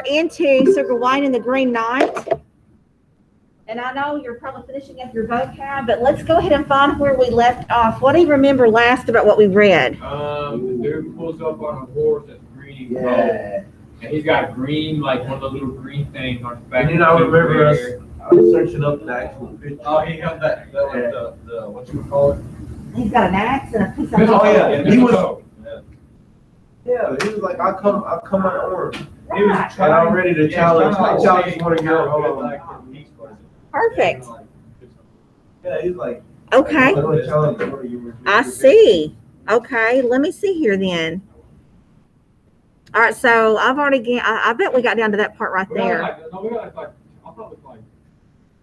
are into Sir Gawain and the Green Knight. And I know you're probably finishing up your vocab, but let's go ahead and find where we left off. What do you remember last about what we read? The dude pulls up on a horse that's green. Yeah. And he's got green, like one of those little green things on his back. And then I remember us searching up the actual picture. Oh, he had that was the what you would call it? He's got an axe and a piece of Oh, yeah. He was. Yeah, he was like, I come on orange. He was Right. And I'm ready to challenge. I challenge one one of your Perfect. Yeah, he's like, Okay. I'm gonna challenge one of your. I see. Okay, let me see here then. All right, so I've already I bet we got down to that part right there. I thought it was like,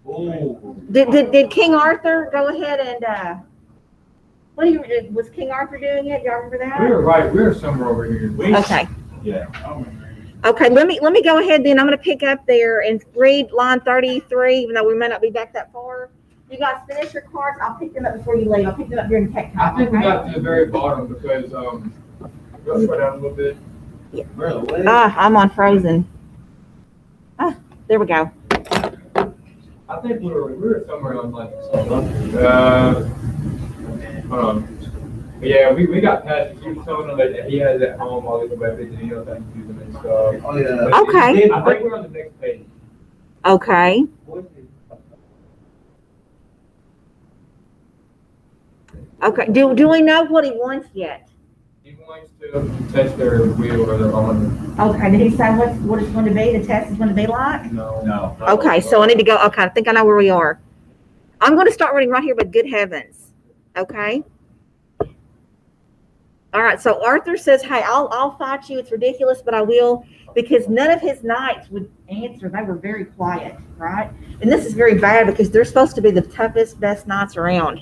oh. Did King Arthur go ahead and was King Arthur doing it? Y'all remember that? We were right. We were somewhere over here. Okay. Yeah. Okay, let me go ahead then. I'm going to pick up there and read line 33, even though we may not be back that far. You guys finish your cards. I'll pick them up before you leave. I'll pick them up during tech time. I think we okay? got to the very bottom because go down a little bit. Really? I'm on Frozen. There we go. I think we were somewhere on like hold on. But yeah, we got past it. He was telling them that he has at home all these weapons and he knows how to use them and stuff. Oh, yeah. But Okay. I think we're on the next page. Okay. Okay. Do we know what he wants yet? He wants to test their will or their honor. Okay. Did he say what it's going to be? The test is going to be like? No. Okay. So I need to go. Okay. I think I know where we are. I'm going to start reading right here with good heavens. Okay. All right. So Arthur says, "Hey, I'll fight you. It's ridiculous, but I will," because none of his knights would answer. They were very quiet, right? And this is very bad because they're supposed to be the toughest, best knights around.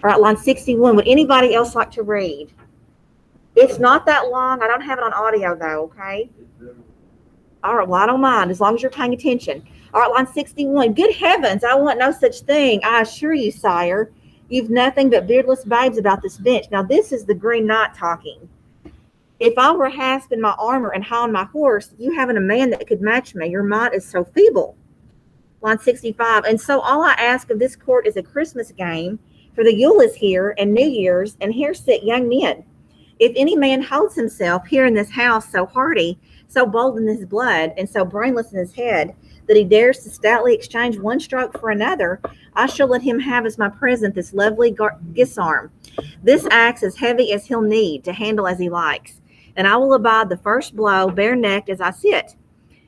All right, line 61. Would anybody else like to read? It's not that long. I don't have it on audio though, okay? All right, well, I don't mind as long as you're paying attention. All right, line 61. Good heavens, I want no such thing. I assure you, sire, you've nothing but beardless babes about this bench. Now, this is the Green Knight talking. If I were hasping my armor and high on my horse, you haven't a man that could match me. Your might is so feeble. Line 65. And so all I ask of this court is a Christmas game, for the Yule is here, and New Year's, and here sit young men. If any man holds himself here in this house so hardy, so bold in his blood, and so brainless in his head, that he dares to stoutly exchange one stroke for another, I shall let him have as my present this lovely gisarm. This axe as heavy as he'll need to handle as he likes, and I will abide the first blow bare-necked as I sit.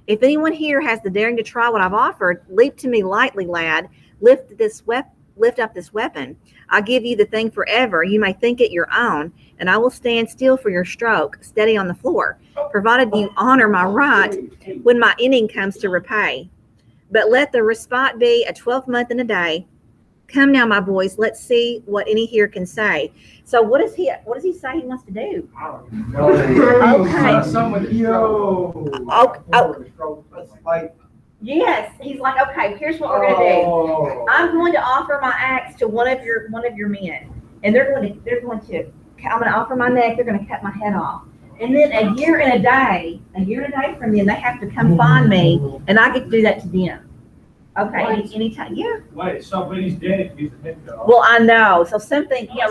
If anyone here has the daring to try what I've offered, leap to me lightly, lad, lift up this weapon. I'll give you the thing forever. You may think it your own, and I will stand still for your stroke, steady on the floor, provided you honor my right when my inning comes to repay. But let the respite be a 12-month and a day. Come now, my boys, let's see what any here can say. So what does he say he wants to do? Okay. Yes, he's like, okay, here's what we're gonna do. I'm going to offer my axe to one of your men, and I'm gonna offer my neck. They're gonna cut my head off, and then a year and a day from then, they have to come find me, and I get to do that to them. Okay, anytime, yeah. Wait, somebody's dead if he's a head off. Well, I know. So something, yeah.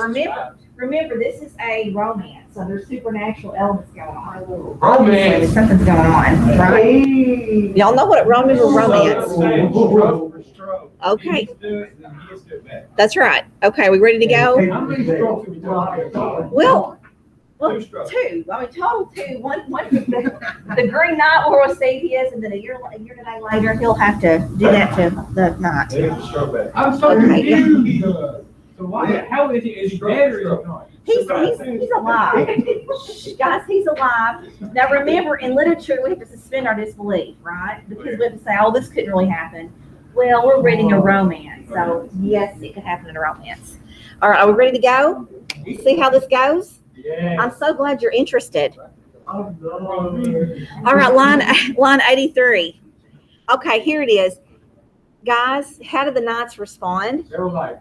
Remember, this is a romance, so there's supernatural elements going on. Romance. Something's going on, right? Y'all know what romance or romance? Okay, that's right. Okay, we ready to go? How many strokes have we done? Well, Two. two. I mean, total two. One. The Green Knight will receive his, and then a year and a day later, he'll have to do that to the knight. I'm so Okay, yeah. confused. So why? How is he? Is he dead or is he not? He's alive. Shh, guys, he's alive. Now remember, in literature, we have to suspend our disbelief, right? Because we have to say, oh, this couldn't really happen. Well, we're reading a romance, so yes, it could happen in a romance. All right, are we ready to go? See how this goes? Yeah. I'm so glad you're interested. All right, line 83. Okay, here it is. Guys, how did the knights respond? They were like,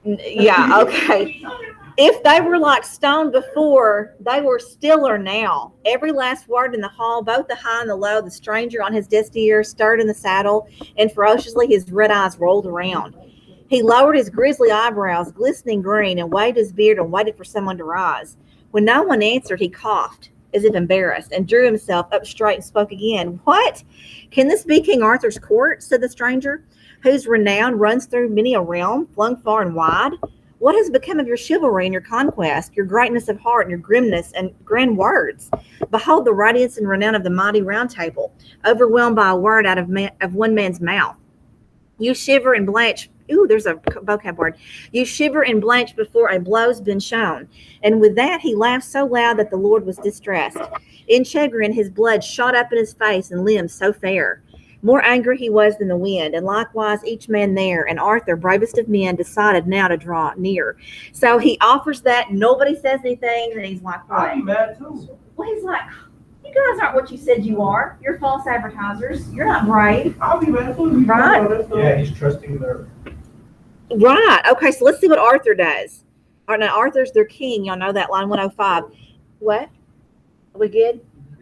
Yeah, okay. If they were like stone before, they were stiller now. Every last word in the hall, both the high and the low, the stranger on his destier stirred in the saddle, and ferociously his red eyes rolled around. He lowered his grisly eyebrows, glistening green, and waved his beard and waited for someone to rise. When no one answered, he coughed, as if embarrassed, and drew himself up straight and spoke again. What? Can this be King Arthur's court? Said the stranger, whose renown runs through many a realm, flung far and wide. What has become of your chivalry and your conquest, your greatness of heart and your grimness and grand words? Behold the radiance and renown of the mighty Round Table, overwhelmed by a word out of one man's mouth. You shiver and blanch. Ooh, there's a vocab word. You shiver and blanch before a blow's been shown. And with that, he laughed so loud that the Lord was distressed. In chagrin, his blood shot up in his face and limbs so fair. More angry he was than the wind, and likewise each man there. And Arthur, bravest of men, decided now to draw near. So he offers that. Nobody says anything, and he's like, what? I'll be mad too. Well, he's like, you guys aren't what you said you are. You're false advertisers. You're not brave. I'll be mad too. Right. Yeah, he's trusting their. Right. Okay, so let's see what Arthur does. All right, now Arthur's their king. Y'all know that line 105. What? Are we good?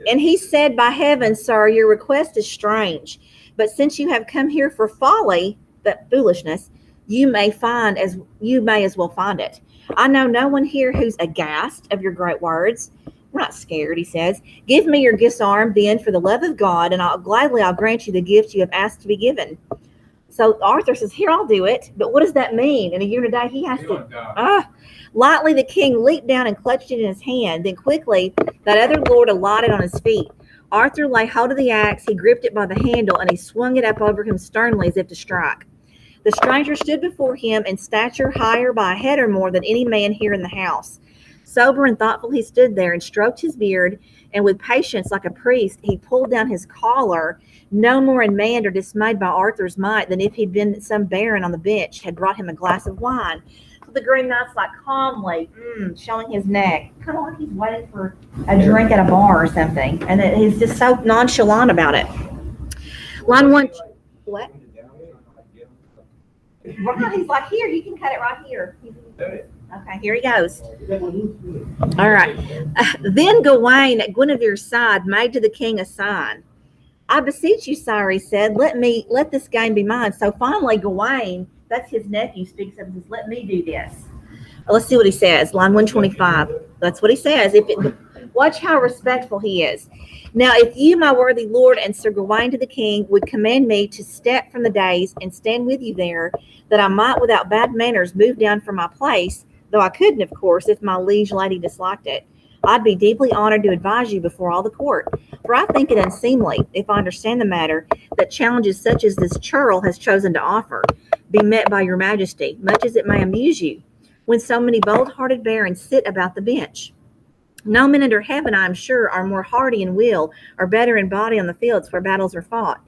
And he said, by heaven, sir, your request is strange. But since you have come here for folly, but foolishness, you may as well find it. I know no one here who's aghast of your great words. We're not scared, he says. Give me your disarm then for the love of God, and I'll grant you the gift you have asked to be given. So Arthur says, here, I'll do it. But what does that mean? In a year and a day, he has to. Lightly, the king leaped down and clutched it in his hand. Then quickly, that other lord alighted on his feet. Arthur lay hold of the axe. He gripped it by the handle, and he swung it up over him sternly as if to strike. The stranger stood before him in stature higher by a head or more than any man here in the house. Sober and thoughtful he stood there and stroked his beard, and with patience like a priest, he pulled down his collar, no more unmanned or dismayed by Arthur's might than if he'd been some baron on the bench had brought him a glass of wine. So the Green Knight's like calmly showing his neck, kind of like he's waiting for a drink at a bar or something, and that he's just so nonchalant about it. Line one. What? Right, he's like, here, you can cut it right here. Okay, here he goes. All right. Then Gawain at Guinevere's side made to the king a sign. I beseech you, sire, he said, let this game be mine. So finally, Gawain, that's his nephew, speaks up and says, let me do this. Let's see what he says. Line 125. That's what he says. Watch how respectful he is. Now, if you, my worthy lord, and Sir Gawain to the king, would command me to step from the dais and stand with you there, that I might without bad manners move down from my place, though I couldn't, of course, if my liege lady disliked it, I'd be deeply honored to advise you before all the court. For I think it unseemly, if I understand the matter, that challenges such as this churl has chosen to offer be met by your majesty, much as it may amuse you, when so many bold-hearted barons sit about the bench. No men under heaven, I am sure, are more hardy in will or better in body on the fields where battles are fought.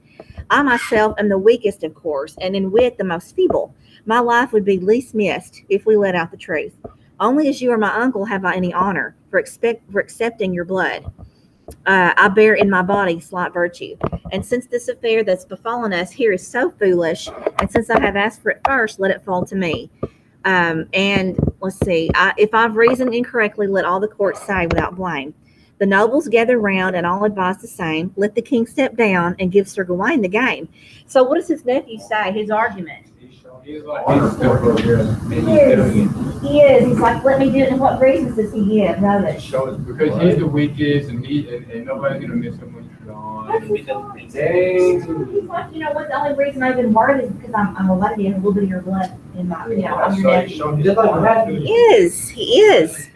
I myself am the weakest, of course, and in wit the most feeble. My life would be least missed if we let out the truth. Only as you are my uncle have I any honor for accepting your blood. I bear in my body slight virtue. And since this affair that's befallen us here is so foolish, and since I have asked for it first, let it fall to me. And let's see, if I've reasoned incorrectly, let all the court say without blame. The nobles gather round and all advise the same. Let the king step down and give Sir Gawain the game. So what does his nephew say, his argument? He's like, he is. He's like, let me do it. And what reasons does he give? Notice. because he's the weakest, and nobody's gonna miss him when he's gone. He's like, you know what? The only reason I've been worried is because I'm a lady and a little bit of your blood in my, you know, I'm your nephew. He is.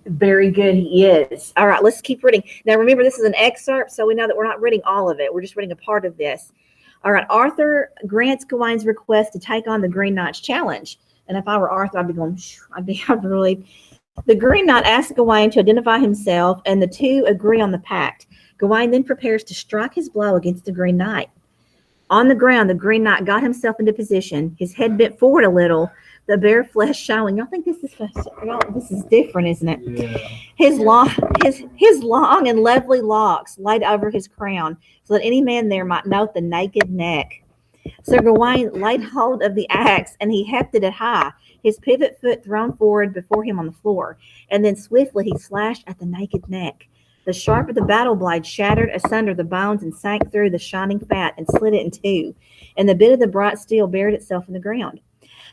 Very good, he is. All right, let's keep reading. Now, remember, this is an excerpt, so we know that we're not reading all of it. We're just reading a part of this. All right, Arthur grants Gawain's request to take on the Green Knight's challenge. And if I were Arthur, I'd be going, I'd be relieved. The Green Knight asks Gawain to identify himself, and the two agree on the pact. Gawain then prepares to strike his blow against the Green Knight. On the ground, the Green Knight got himself into position, his head bent forward a little, the bare flesh showing. Y'all think this is different, isn't it? Yeah. His long and lovely locks laid over his crown, so that any man there might note the naked neck. Sir Gawain laid hold of the axe, and he hefted it high, his pivot foot thrown forward before him on the floor, and then swiftly he slashed at the naked neck. The sharp of the battle blade shattered asunder the bones and sank through the shining fat and slit it in two, and the bit of the bright steel buried itself in the ground.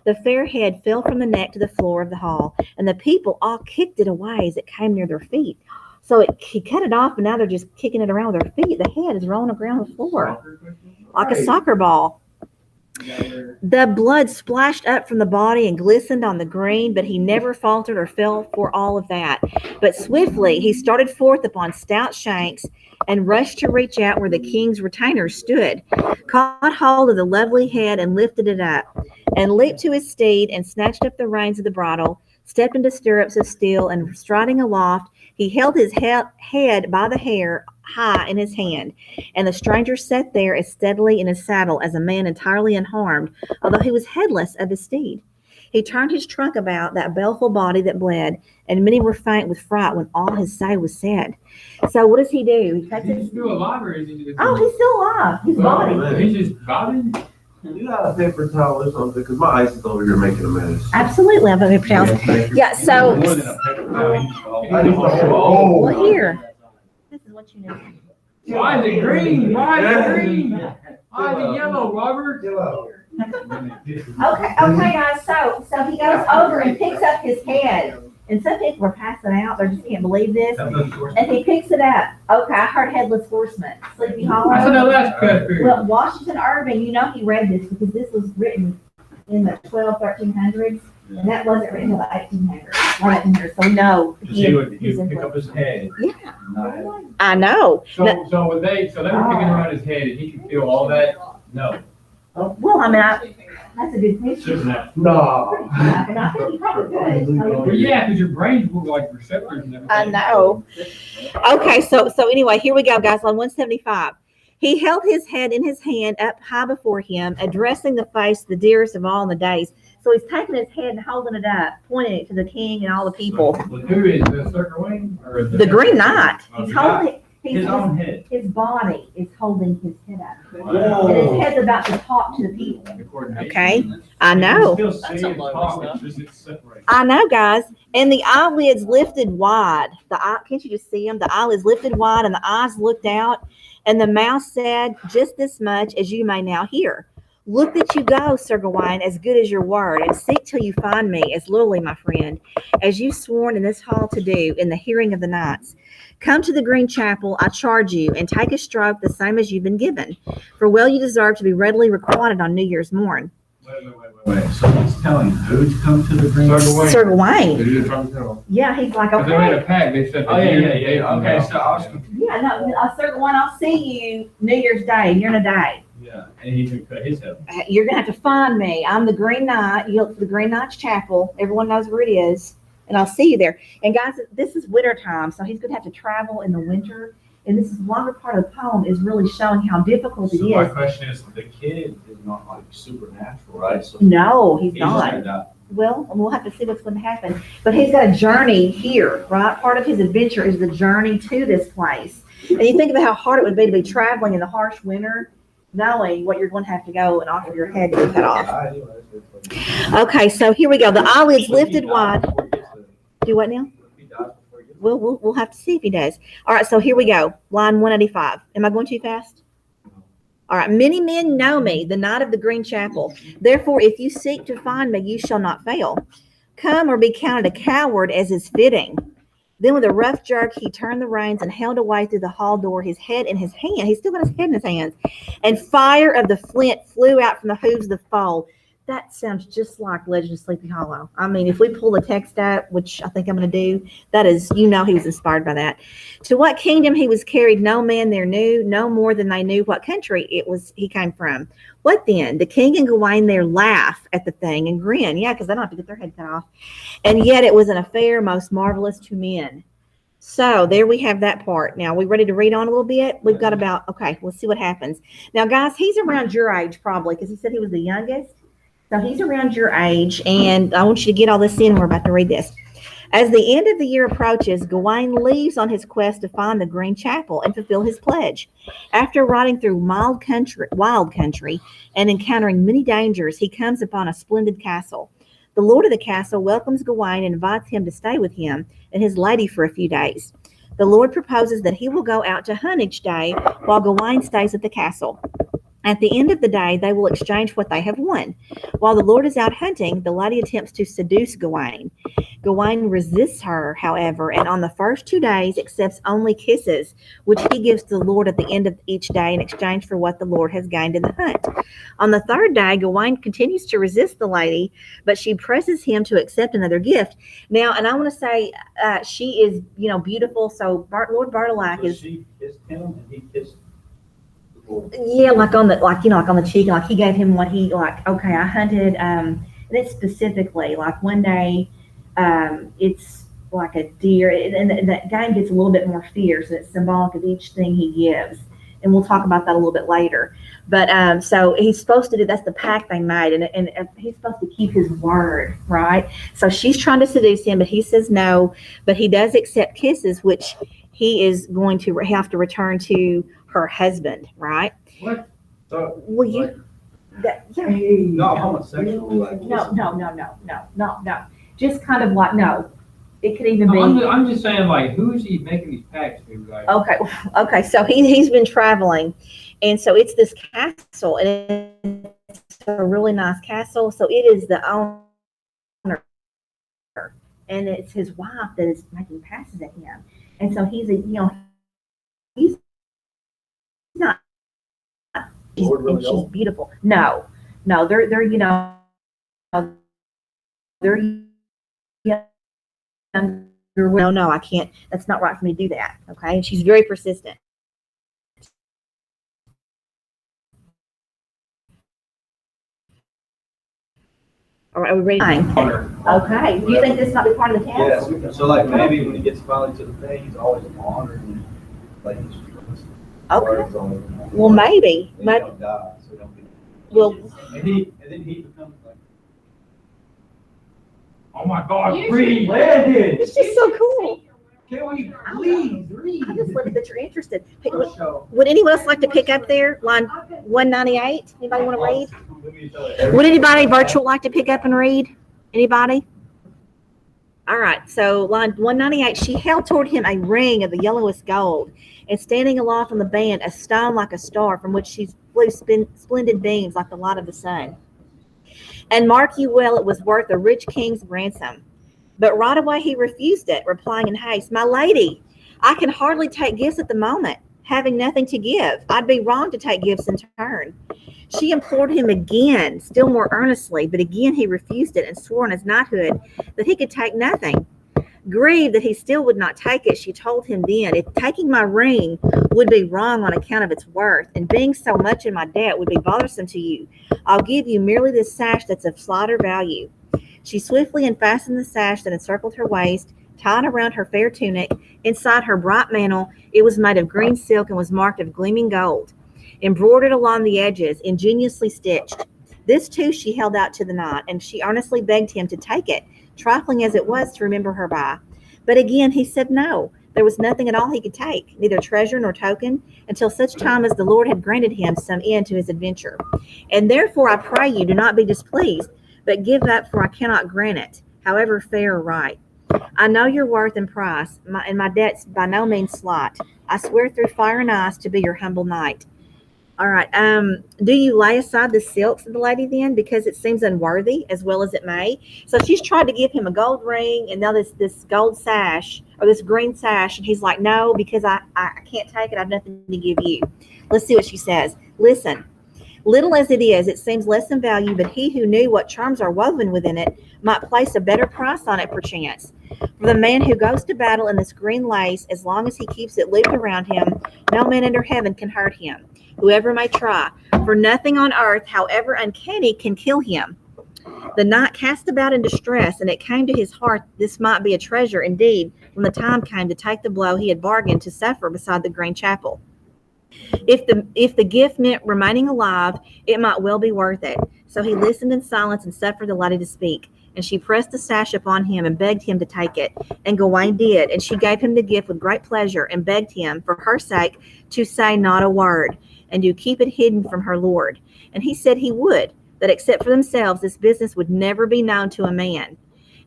The fair head fell from the neck to the floor of the hall, and the people all kicked it away as it came near their feet. So he cut it off, and now they're just kicking it around with their feet. The head is rolling around the floor like a soccer ball. The blood splashed up from the body and glistened on the green, but he never faltered or fell for all of that. But swiftly he started forth upon stout shanks and rushed to reach out where the king's retainers stood, caught hold of the lovely head and lifted it up, and leaped to his steed and snatched up the reins of the bridle, stepped into stirrups of steel, and striding aloft, he held his head by the hair high in his hand, and the stranger sat there as steadily in his saddle as a man entirely unharmed, although he was headless of his steed. He turned his trunk about that baleful body that bled, and many were faint with fright when all his say was said. So what does he do? He takes He's his... still alive, or is he just? Oh, he's still alive. His body. man. He's just bobbing. You got a paper towel or something? Because my ice is over here making a mess. Absolutely, I'm going to Yeah, so... More than a paper towel, he used to hold- I used to hold- Well, here. This is what you need. Why is it green? Why is it green? Why is it yellow, Robert? Okay, guys. So he goes over and picks up his head, and some people are passing out. They just can't believe this. And he picks it up. Okay, I heard Headless Horseman, Sleepy Hollow. I said that last period. Well, Washington Irving, you know he read this because this was written in the 1300s, and that wasn't written until the 1800s. So no, He would pick up his head. Yeah. No. I know. So they were picking around his head, and he could feel all that. No. Well, I mean, that's a good picture. Supernatural. No. And I think he probably could. Well, yeah, because your brains move like receptors and everything. I know. Okay, so anyway, here we go, guys, on 175. He held his head in his hand up high before him, addressing the face the dearest of all in the days. So he's taking his head and holding it up, pointing it to the king and all the people. Who is the Sir Gawain? Or The Green Knight. He's holding it. His own head. His body is holding his head up. Wow. And his head's about to talk to the people. The coordination. Okay? I know. You can still see and talk, it's just it's separated. I know, guys. And the eyelids lifted wide. Can't you just see them? The eyelids lifted wide and the eyes looked out. And the mouth said just this much as you may now hear. Look that you go, Sir Gawain, as good as your word, and seek till you find me, as loyally, my friend, as you sworn in this hall to do in the hearing of the knights. Come to the Green Chapel, I charge you, and take a stroke the same as you've been given. For well you deserve to be readily requited on New Year's morn. Wait. So he's telling who to come to the green? Sir Gawain. Sir Gawain. They did from the hill. Yeah, he's like, Because they made okay. a pact, they said. Okay, so I was, Yeah, no, Sir Gawain, I'll see you New Year's Day. You're in a day. yeah, and he can cut his head. You're going to have to find me. I'm the Green Knight. You look for the Green Knight's Chapel. Everyone knows where it is. And I'll see you there. And guys, this is winter time, so he's going to have to travel in the winter. And this is longer part of the poem is really showing how difficult it So my is. question is, the kid is not like supernatural, right? So No, he's he's not. gonna die. Well, we'll have to see what's going to happen. But he's got a journey here, right? Part of his adventure is the journey to this place. And you think about how hard it would be to be traveling in the harsh winter, knowing what you're going to have to go and offer your head to be cut off. Okay, so here we go. The eyelids lifted wide. Do what now? We'll have to see if he does. All right, so here we go. Line 185. Am I going too fast? All right. Many men know me, the Knight of the Green Chapel. Therefore, if you seek to find me, you shall not fail. Come or be counted a coward as is fitting. Then with a rough jerk, he turned the reins and held away through the hall door, his head in his hand. He's still got his head in his hands. And fire of the flint flew out from the hooves of the foal. That sounds just like Legend of Sleepy Hollow. I mean, if we pull the text up, which I think I'm going to do, that is, he was inspired by that. To what kingdom he was carried, no man there knew, no more than they knew what country he came from. What then? The king and Gawain there laugh at the thing and grin. Yeah, because they don't have to get their head cut off. And yet it was an affair most marvelous to men. So there we have that part. Now, we ready to read on a little bit? We've got okay, let's see what happens. Now, guys, he's around your age probably because he said he was the youngest. So he's around your age, and I want you to get all this in. We're about to read this. As the end of the year approaches, Gawain leaves on his quest to find the Green Chapel and fulfill his pledge. After riding through wild country, and encountering many dangers, he comes upon a splendid castle. The lord of the castle welcomes Gawain and invites him to stay with him and his lady for a few days. The lord proposes that he will go out to hunt each day while Gawain stays at the castle. At the end of the day, they will exchange what they have won. While the lord is out hunting, the lady attempts to seduce Gawain. Gawain resists her, however, and on the first 2 days accepts only kisses, which he gives to the lord at the end of each day in exchange for what the lord has gained in the hunt. On the third day, Gawain continues to resist the lady, but she presses him to accept another gift. Now, and I want to say, she is, beautiful. So Lord Bartolak So is. she kissed him and he kissed the Lord. Yeah, like on the cheek, like he gave him what he okay, I hunted, and it's specifically like one day, it's like a deer, and that game gets a little bit more fierce, and it's symbolic of each thing he gives. And we'll talk about that a little bit later. But so he's supposed to do, that's the pact they made, and he's supposed to keep his word, right? So she's trying to seduce him, but he says no, but he does accept kisses, which he is going to have to return to her husband, right? What? So, Will you? like, Yeah. not homosexual, like. No. Just kind of like, no. It could even be. I'm just saying, like, who is he making these pacts to? Like, Okay. So he's been traveling, and so it's this castle, and it's a really nice castle. So it is the owner, and it's his wife that is making passes at him, and so he's not. Lord really And she's old? beautiful. No, they're they're younger. No, I can't. That's not right for me to do that. Okay, and she's very persistent. All right, are we ready? Honor. Okay. Do you think this might be part of the task? Yes, so like maybe when he gets finally to the thing, he's always honored and like he's Okay. Well, Well, maybe. He Maybe. don't die, so he don't be. Well, And then he becomes like. oh my God, You read. Landon! it's just so cool. Can we please read? I just love that you're interested. Hey, For sure. would anyone else like to pick up there? Line 198? Anybody want to read? Let me tell you. Would anybody virtual like to pick up and read? Anybody? All right, so line 198, she held toward him a ring of the yellowest gold, and standing aloft on the band, a stone like a star, from which she flew splendid beams like the light of the sun. And mark you well, it was worth a rich king's ransom. But right away he refused it, replying in haste, "My lady, I can hardly take gifts at the moment, having nothing to give. I'd be wrong to take gifts in turn." She implored him again, still more earnestly, but again he refused it and swore on his knighthood that he could take nothing. Grieved that he still would not take it, she told him then, "If taking my ring would be wrong on account of its worth, and being so much in my debt would be bothersome to you, I'll give you merely this sash that's of slighter value." She swiftly unfastened the sash that encircled her waist, tied around her fair tunic. Inside her bright mantle, it was made of green silk and was marked of gleaming gold, embroidered along the edges, ingeniously stitched. This too she held out to the knight, and she earnestly begged him to take it, trifling as it was to remember her by. But again he said no. There was nothing at all he could take, neither treasure nor token, until such time as the Lord had granted him some end to his adventure. "And therefore I pray you, do not be displeased, but give up, for I cannot grant it, however fair or right. I know your worth and price, and my debt's by no means slight. I swear through fire and ice to be your humble knight." All right. Do you lay aside the silk, said the lady then, because it seems unworthy, as well as it may? So she's tried to give him a gold ring and now this gold sash, or this green sash, and he's like, "No, because I can't take it. I have nothing to give you." Let's see what she says. "Listen. Little as it is, it seems less in value, but he who knew what charms are woven within it might place a better price on it perchance. For the man who goes to battle in this green lace, as long as he keeps it looped around him, no man under heaven can hurt him, whoever may try, for nothing on earth, however uncanny, can kill him." The knight cast about in distress, and it came to his heart this might be a treasure indeed when the time came to take the blow he had bargained to suffer beside the green chapel. If the gift meant remaining alive, it might well be worth it. So he listened in silence and suffered the lady to speak. And she pressed the sash upon him and begged him to take it. And Gawain did, and she gave him the gift with great pleasure, and begged him, for her sake, to say not a word, and to keep it hidden from her lord. And he said he would, that except for themselves, this business would never be known to a man.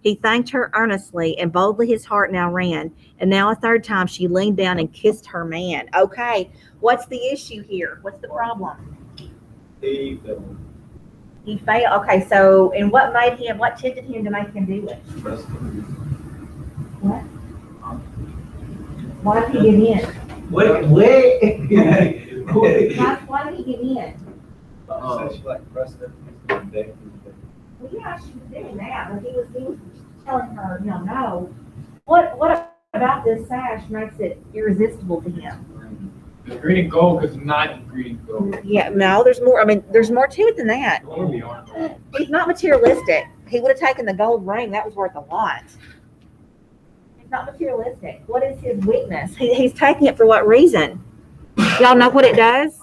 He thanked her earnestly, and boldly his heart now ran. And now a third time she leaned down and kissed her man. Okay, what's the issue here? What's the problem? He He failed. Okay, so, and what tempted him to make him do it? What? Why did he give in? Wait. Why did he give in? said she like pressed it. Well, yeah, she was doing that, but he was telling her, no. What about this sash makes it irresistible to him? The green and gold is not the green and gold. Yeah, no, there's more. I mean, there's more to it than that. He's not materialistic. He would have taken the gold ring. That was worth a lot. He's not materialistic. What is his weakness? He's taking it for what reason? Y'all know what it does?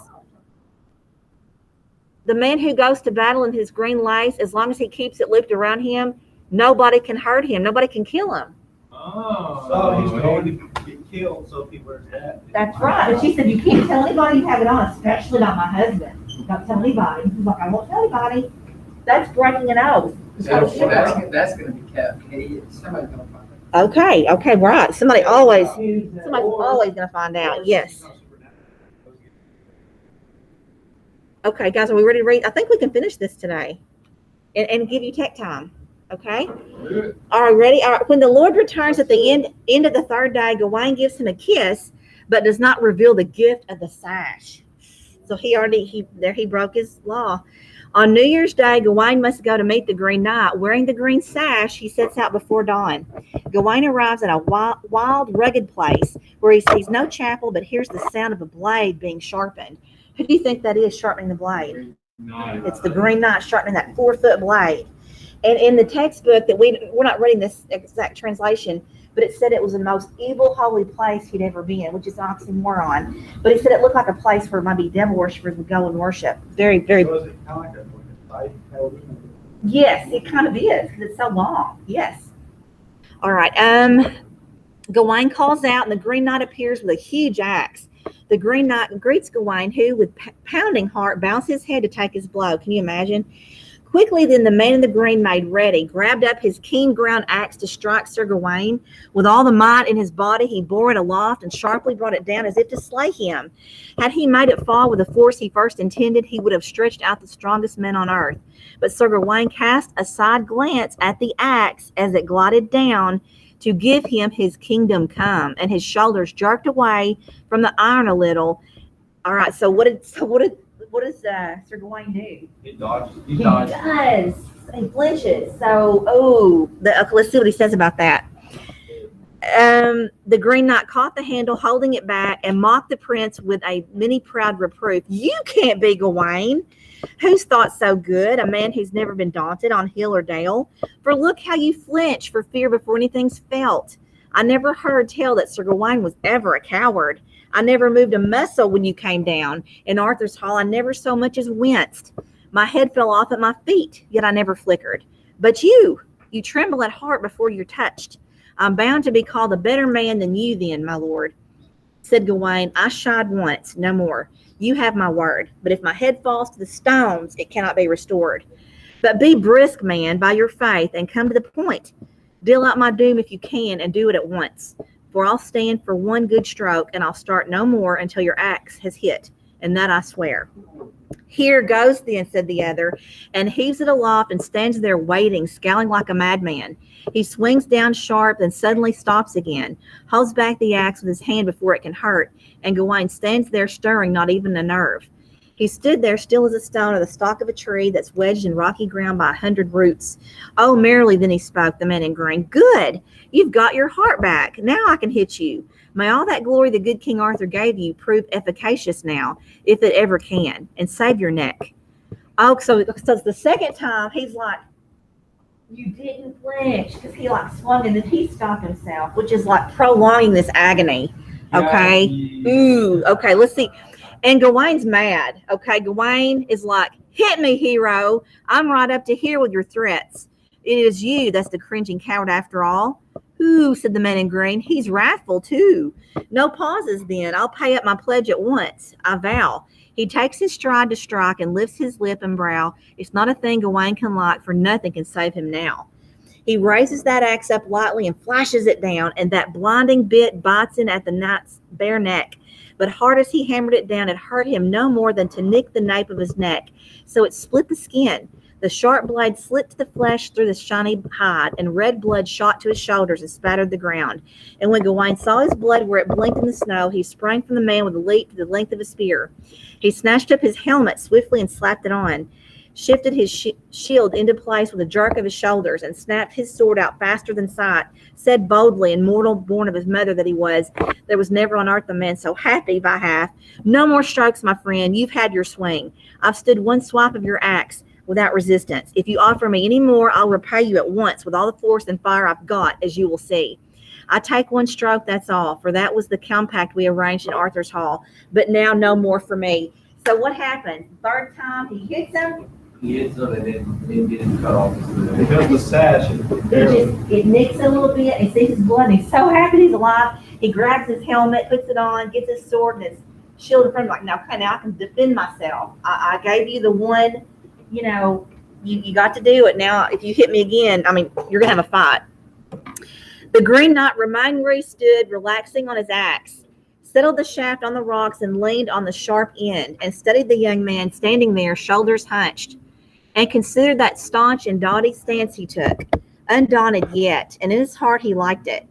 The man who goes to battle in his green lace, as long as he keeps it looped around him, nobody can hurt him. Nobody can kill him. Oh. So he's going to get killed, so people are dead. That's right. But she said, you can't tell anybody you have it on, especially not my husband. Don't tell anybody. He's like, I won't tell anybody. That's breaking an oath. That's gonna be kept. Somebody's gonna find it. Okay, right. Somebody's always gonna find out. Yes. Okay, guys, are we ready to read? I think we can finish this today and give you tech time. Okay? All right, ready? All right. When the Lord returns at the end of the third day, Gawain gives him a kiss, but does not reveal the gift of the sash. So he broke his law. On New Year's Day, Gawain must go to meet the Green Knight. Wearing the green sash, he sets out before dawn. Gawain arrives at a wild, rugged place where he sees no chapel, but hears the sound of a blade being sharpened. Who do you think that is sharpening the blade? It's the Green Knight sharpening that 4-foot blade. And in the textbook that we're not reading this exact translation, but it said it was the most evil, holy place he'd ever been, which is an oxymoron. But he said it looked like a place where maybe devil worshippers would go and worship. Very, very. So is it kind of like a fight held in? Yes, it kind of is because it's so long. Yes. All right. Gawain calls out, and the Green Knight appears with a huge axe. The Green Knight greets Gawain, who, with pounding heart, bows his head to take his blow. Can you imagine? Quickly, then, the man in the green made ready, grabbed up his keen ground axe to strike Sir Gawain. With all the might in his body, he bore it aloft and sharply brought it down as if to slay him. Had he made it fall with the force he first intended, he would have stretched out the strongest men on earth. But Sir Gawain cast a side glance at the axe as it glided down to give him his kingdom come, and his shoulders jerked away from the iron a little. All right, so what does Sir Gawain do? He dodges. He does. He flinches. So, let's see what he says about that. The Green Knight caught the handle, holding it back, and mocked the prince with a many proud reproof. You can't be Gawain. Who's thought so good? A man who's never been daunted on hill or dale. For look how you flinch for fear before anything's felt. I never heard tell that Sir Gawain was ever a coward. I never moved a muscle when you came down. In Arthur's hall, I never so much as winced. My head fell off at my feet, yet I never flickered. But you tremble at heart before you're touched. I'm bound to be called a better man than you then, my lord. Said Gawain, I shied once, no more. You have my word. But if my head falls to the stones, it cannot be restored. But be brisk, man, by your faith, and come to the point. Deal out my doom if you can, and do it at once. For I'll stand for one good stroke, and I'll start no more until your axe has hit, and that I swear. Here goes then, said the other, and heaves it aloft and stands there waiting, scowling like a madman. He swings down sharp, then suddenly stops again, holds back the axe with his hand before it can hurt, and Gawain stands there stirring, not even a nerve. He stood there still as a stone or the stalk of a tree that's wedged in rocky ground by 100 roots. Oh, merrily then he spoke, the man in green. Good! You've got your heart back. Now I can hit you. May all that glory the good King Arthur gave you prove efficacious now, if it ever can, and save your neck. Oh, so the second time, he's like, you didn't flinch, because he like swung and then he stopped himself, which is like prolonging this agony. Okay? Ooh, okay, let's see. And Gawain's mad. Okay, Gawain is like, hit me, hero. I'm right up to here with your threats. It is you that's the cringing coward after all. Who, said the man in green, he's wrathful too. No pauses then, I'll pay up my pledge at once, I vow. He takes his stride to strike and lifts his lip and brow. It's not a thing Gawain can like, for nothing can save him now. He raises that axe up lightly and flashes it down, and that blinding bit bites in at the knight's bare neck. But hard as he hammered it down, it hurt him no more than to nick the nape of his neck. So it split the skin. The sharp blade slit the flesh through the shiny hide, and red blood shot to his shoulders and spattered the ground. And when Gawain saw his blood where it blinked in the snow, he sprang from the man with a leap to the length of a spear. He snatched up his helmet swiftly and slapped it on, shifted his shield into place with a jerk of his shoulders, and snapped his sword out faster than sight, said boldly, and mortal born of his mother that he was, there was never on earth a man so happy by half. No more strokes, my friend, you've had your swing. I've stood one swipe of your axe without resistance. If you offer me any more, I'll repay you at once with all the force and fire I've got, as you will see. I take one stroke, that's all, for that was the compact we arranged in Arthur's hall, but now no more for me. So what happened? Third time he hits him, He hits them and then get him cut off. It goes the sash and it nicks a little bit, and he sees his blood, and he's so happy he's alive. He grabs his helmet, puts it on, gets his sword and his shield in front of him, like, now, okay, now I can defend myself. I gave you the one, you got to do it. Now, if you hit me again, you're going to have a fight. The Green Knight remained where he stood, relaxing on his axe, settled the shaft on the rocks and leaned on the sharp end, and studied the young man standing there, shoulders hunched, and considered that staunch and doughty stance he took, undaunted yet, and in his heart he liked it.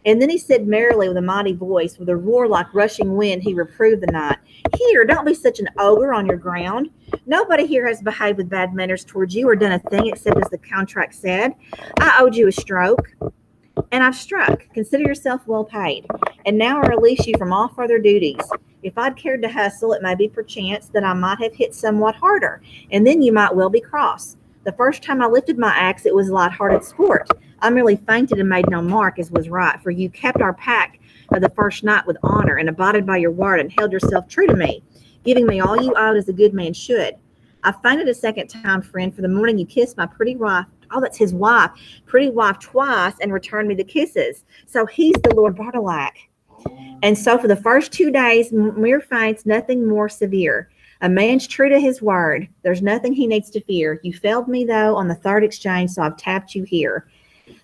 And then he said merrily with a mighty voice, with a roar like rushing wind, he reproved the knight. Here, don't be such an ogre on your ground. Nobody here has behaved with bad manners towards you or done a thing except as the contract said. I owed you a stroke, and I've struck. Consider yourself well paid. And now I release you from all further duties. If I'd cared to hustle, it may be perchance that I might have hit somewhat harder, and then you might well be cross. The first time I lifted my axe, it was light-hearted sport. I merely fainted and made no mark, as was right, for you kept our pact of the first night with honor, and abided by your word, and held yourself true to me, giving me all you owed as a good man should. I fainted a second time, friend, for the morning you kissed my pretty wife, that's his wife, pretty wife twice, and returned me the kisses. So he's the Lord Bartolac. And so for the first 2 days, mere feints, nothing more severe. A man's true to his word. There's nothing he needs to fear. You failed me, though, on the third exchange, so I've tapped you here.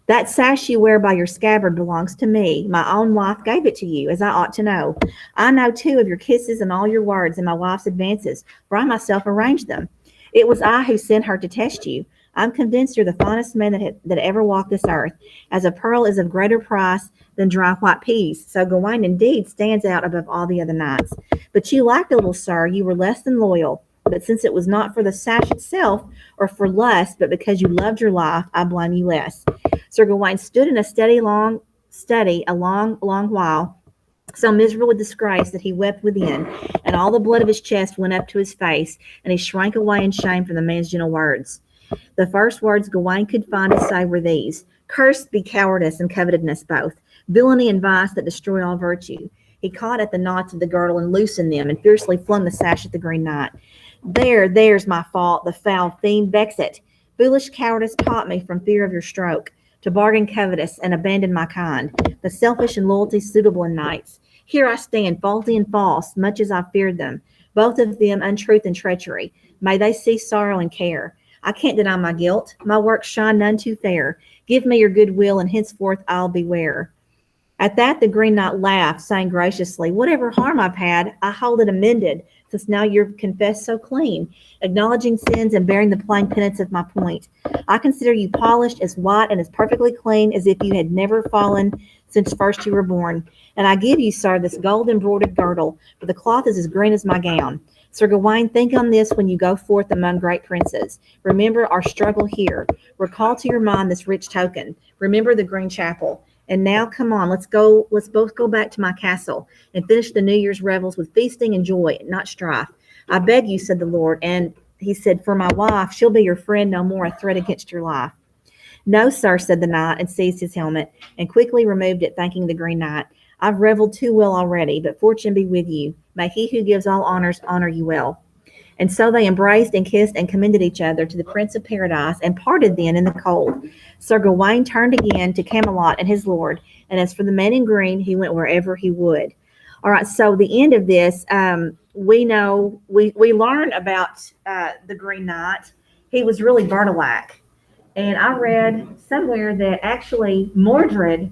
That sash you wear by your scabbard belongs to me. My own wife gave it to you, as I ought to know. I know, too, of your kisses and all your words and my wife's advances, for I myself arranged them. It was I who sent her to test you. I'm convinced you're the finest man that ever walked this earth, as a pearl is of greater price than dry white peas. So Gawain indeed stands out above all the other knights. But you lacked a little, sir. You were less than loyal. But since it was not for the sash itself, or for lust, but because you loved your life, I blame you less. Sir Gawain stood in a long while, so miserable with disgrace that he wept within, and all the blood of his chest went up to his face, and he shrank away in shame from the man's gentle words. The first words Gawain could find to say were these: Cursed be cowardice and covetousness both, villainy and vice that destroy all virtue. He caught at the knots of the girdle and loosened them, and fiercely flung the sash at the Green Knight. There's my fault, the foul fiend, vex it. Foolish cowardice taught me from fear of your stroke to bargain covetous and abandon my kind, the selfish and loyalty suitable in knights. Here I stand, faulty and false, much as I feared them, both of them untruth and treachery. May they see sorrow and care. I can't deny my guilt. My works shine none too fair. Give me your good will, and henceforth I'll beware. At that, the Green Knight laughed, saying graciously, Whatever harm I've had, I hold it amended, since now you're confessed so clean, acknowledging sins and bearing the plain penance of my point. I consider you polished, as white and as perfectly clean as if you had never fallen since first you were born. And I give you, sir, this gold-embroidered girdle, for the cloth is as green as my gown. Sir Gawain, think on this when you go forth among great princes. Remember our struggle here. Recall to your mind this rich token. Remember the Green Chapel. And now, come on, let's both go back to my castle and finish the New Year's revels with feasting and joy, not strife. I beg you, said the Lord. And he said, for my wife, she'll be your friend, no more a threat against your life. No, sir, said the knight, and seized his helmet, and quickly removed it, thanking the Green Knight. I've reveled too well already, but fortune be with you. May he who gives all honors honor you well. And so they embraced and kissed and commended each other to the Prince of Paradise and parted then in the cold. Sir Gawain turned again to Camelot and his lord, and as for the man in green, he went wherever he would. All right, so the end of this, we know, we learn about the Green Knight. He was really Bertilac. And I read somewhere that actually Mordred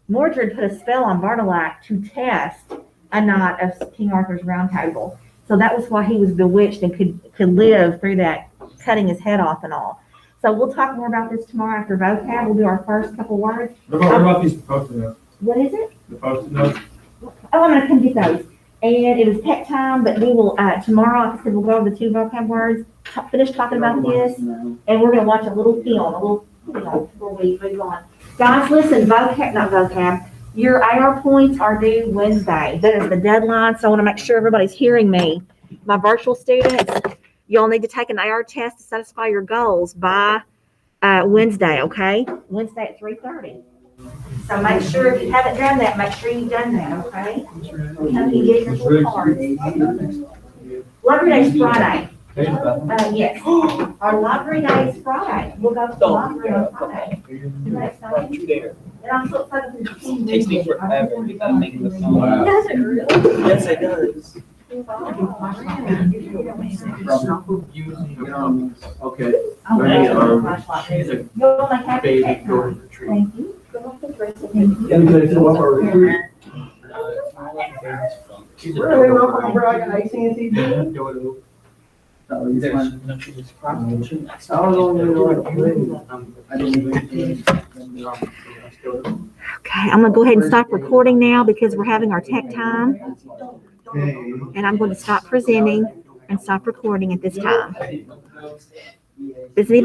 put a spell on Bertilac to test a knight of King Arthur's Round Table. So that was why he was bewitched and could live through that, cutting his head off and all. So we'll talk more about this tomorrow after vocab. We'll do our first couple words. What about these post-it notes? What is it? The post-it notes? Oh, I'm gonna come get those. And it was tech time, but we will, tomorrow, like I said, we'll go over the 2 vocab words, finish talking about this, and we're gonna watch a little film, before we move on. Guys, listen, not vocab, your AR points are due Wednesday. That is the deadline, so I wanna make sure everybody's hearing me. My virtual students, you'll need to take an AR test to satisfy your goals by Wednesday, okay? Wednesday at 3:30. So make sure, if you haven't done that, make sure you've done that, okay? Help you get your little cards. Library Day is Friday. Yes. Our library day is Friday. We'll go to the library on Friday. Isn't that exciting? And I'm so excited for the team. Takes me forever to gotta make the phone. Wow. Does it really? Yes, it does. Okay. Oh, Very, flashlight. You'll only have to Baby take golden time. retriever. Thank you. Anybody fill up our recruit? Really, welcome, bro. I got AT&T. Oh, you There's fine. no she's probably. I was only I didn't Okay, I'm gonna go ahead and stop recording now because we're having our tech time. And I'm going to stop presenting and stop recording at this time. Does anybody